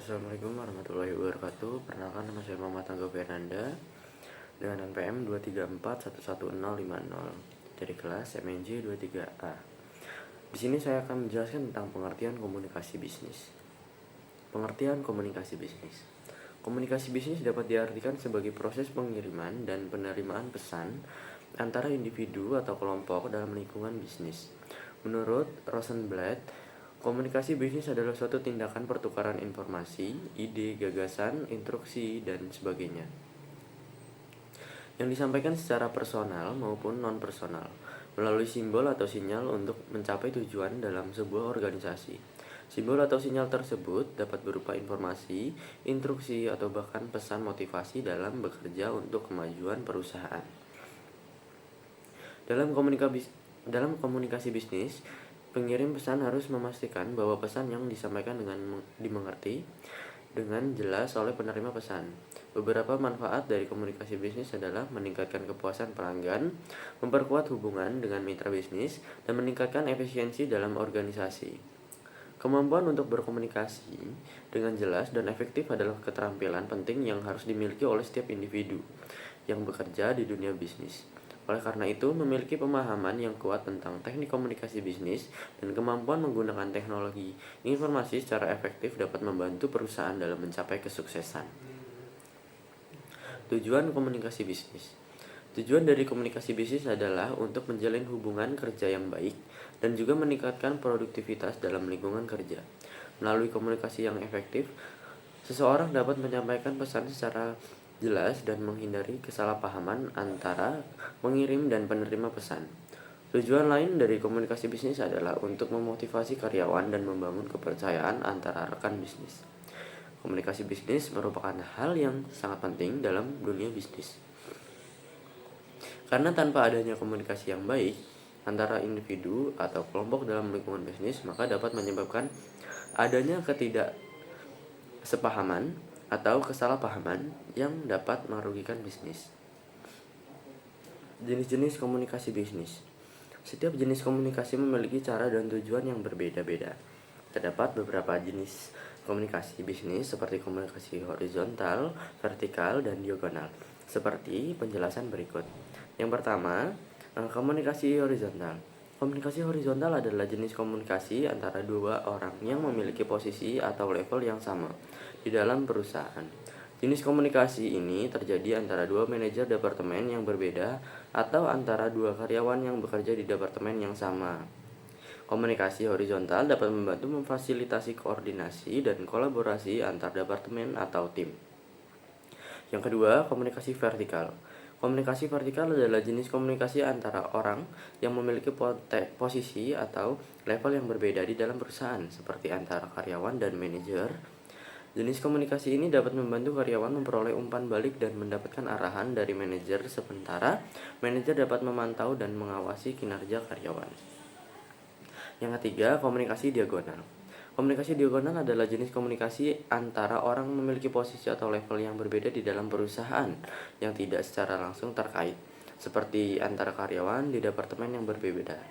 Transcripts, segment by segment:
Assalamualaikum warahmatullahi wabarakatuh. Perkenalkan, nama saya Muhammad Angga Fernanda dengan NPM 234111050 dari kelas MNJ 23A. Di sini saya akan menjelaskan tentang pengertian komunikasi bisnis. Pengertian komunikasi bisnis. Komunikasi bisnis dapat diartikan sebagai proses pengiriman dan penerimaan pesan antara individu atau kelompok dalam lingkungan bisnis. Menurut Rosenblatt, komunikasi bisnis adalah suatu tindakan pertukaran informasi, ide, gagasan, instruksi, dan sebagainya yang disampaikan secara personal maupun non-personal melalui simbol atau sinyal untuk mencapai tujuan dalam sebuah organisasi. Simbol atau sinyal tersebut dapat berupa informasi, instruksi, atau bahkan pesan motivasi dalam bekerja untuk kemajuan perusahaan. Dalam komunikasi bisnis, pengirim pesan harus memastikan bahwa pesan yang disampaikan dimengerti dengan jelas oleh penerima pesan. Beberapa manfaat dari komunikasi bisnis adalah meningkatkan kepuasan pelanggan, memperkuat hubungan dengan mitra bisnis, dan meningkatkan efisiensi dalam organisasi. Kemampuan untuk berkomunikasi dengan jelas dan efektif adalah keterampilan penting yang harus dimiliki oleh setiap individu yang bekerja di dunia bisnis. Oleh karena itu, memiliki pemahaman yang kuat tentang teknik komunikasi bisnis dan kemampuan menggunakan teknologi informasi secara efektif dapat membantu perusahaan dalam mencapai kesuksesan. Tujuan komunikasi bisnis. Tujuan dari komunikasi bisnis adalah untuk menjalin hubungan kerja yang baik dan juga meningkatkan produktivitas dalam lingkungan kerja. Melalui komunikasi yang efektif, seseorang dapat menyampaikan pesan secara jelas dan menghindari kesalahpahaman antara pengirim dan penerima pesan. Tujuan lain dari komunikasi bisnis adalah untuk memotivasi karyawan dan membangun kepercayaan antara rekan bisnis. Komunikasi bisnis merupakan hal yang sangat penting dalam dunia bisnis. Karena tanpa adanya komunikasi yang baik antara individu atau kelompok dalam lingkungan bisnis, maka dapat menyebabkan adanya ketidaksepahaman atau kesalahpahaman yang dapat merugikan bisnis. Jenis-jenis komunikasi bisnis. Setiap jenis komunikasi memiliki cara dan tujuan yang berbeda-beda. Terdapat beberapa jenis komunikasi bisnis seperti komunikasi horizontal, vertikal, dan diagonal, seperti penjelasan berikut. Yang pertama, komunikasi horizontal. Komunikasi horizontal adalah jenis komunikasi antara dua orang yang memiliki posisi atau level yang sama di dalam perusahaan. Jenis komunikasi ini terjadi antara dua manajer departemen yang berbeda atau antara dua karyawan yang bekerja di departemen yang sama. Komunikasi horizontal dapat membantu memfasilitasi koordinasi dan kolaborasi antar departemen atau tim. Yang kedua, komunikasi vertikal. Komunikasi vertikal adalah jenis komunikasi antara orang yang memiliki posisi atau level yang berbeda di dalam perusahaan, seperti antara karyawan dan manajer. Jenis komunikasi ini dapat membantu karyawan memperoleh umpan balik dan mendapatkan arahan dari manajer, sementara manajer dapat memantau dan mengawasi kinerja karyawan. Yang ketiga, komunikasi diagonal. Komunikasi diagonal adalah jenis komunikasi antara orang memiliki posisi atau level yang berbeda di dalam perusahaan yang tidak secara langsung terkait, seperti antara karyawan di departemen yang berbeda.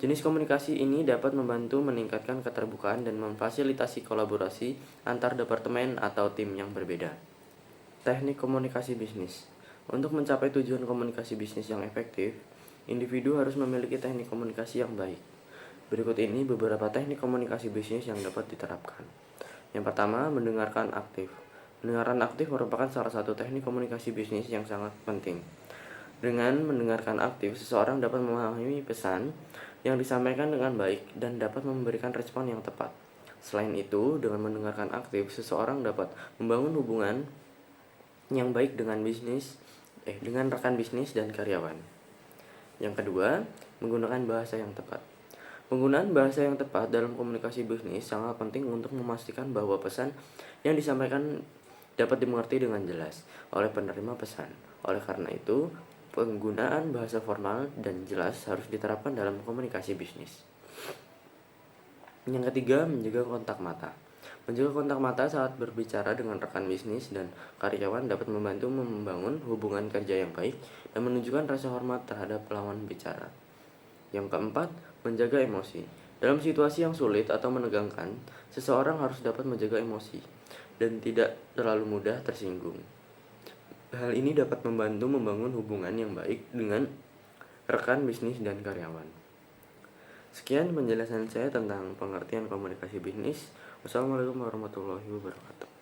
Jenis komunikasi ini dapat membantu meningkatkan keterbukaan dan memfasilitasi kolaborasi antar departemen atau tim yang berbeda. Teknik komunikasi bisnis. Untuk mencapai tujuan komunikasi bisnis yang efektif, individu harus memiliki teknik komunikasi yang baik. Berikut ini beberapa teknik komunikasi bisnis yang dapat diterapkan. Yang pertama, mendengarkan aktif. Mendengarkan aktif merupakan salah satu teknik komunikasi bisnis yang sangat penting. Dengan mendengarkan aktif, seseorang dapat memahami pesan yang disampaikan dengan baik dan dapat memberikan respon yang tepat. Selain itu, dengan mendengarkan aktif, seseorang dapat membangun hubungan yang baik dengan rekan bisnis dan karyawan. Yang kedua, menggunakan bahasa yang tepat. Penggunaan bahasa yang tepat dalam komunikasi bisnis sangat penting untuk memastikan bahwa pesan yang disampaikan dapat dimengerti dengan jelas oleh penerima pesan. Oleh karena itu, penggunaan bahasa formal dan jelas harus diterapkan dalam komunikasi bisnis. Yang ketiga, menjaga kontak mata. Menjaga kontak mata saat berbicara dengan rekan bisnis dan karyawan dapat membantu membangun hubungan kerja yang baik dan menunjukkan rasa hormat terhadap lawan bicara. Yang keempat, menjaga emosi. Dalam situasi yang sulit atau menegangkan, seseorang harus dapat menjaga emosi. dan tidak terlalu mudah tersinggung. Hal ini dapat membantu membangun hubungan yang baik dengan rekan bisnis dan karyawan. Sekian penjelasan saya tentang pengertian komunikasi bisnis. Wassalamualaikum warahmatullahi wabarakatuh.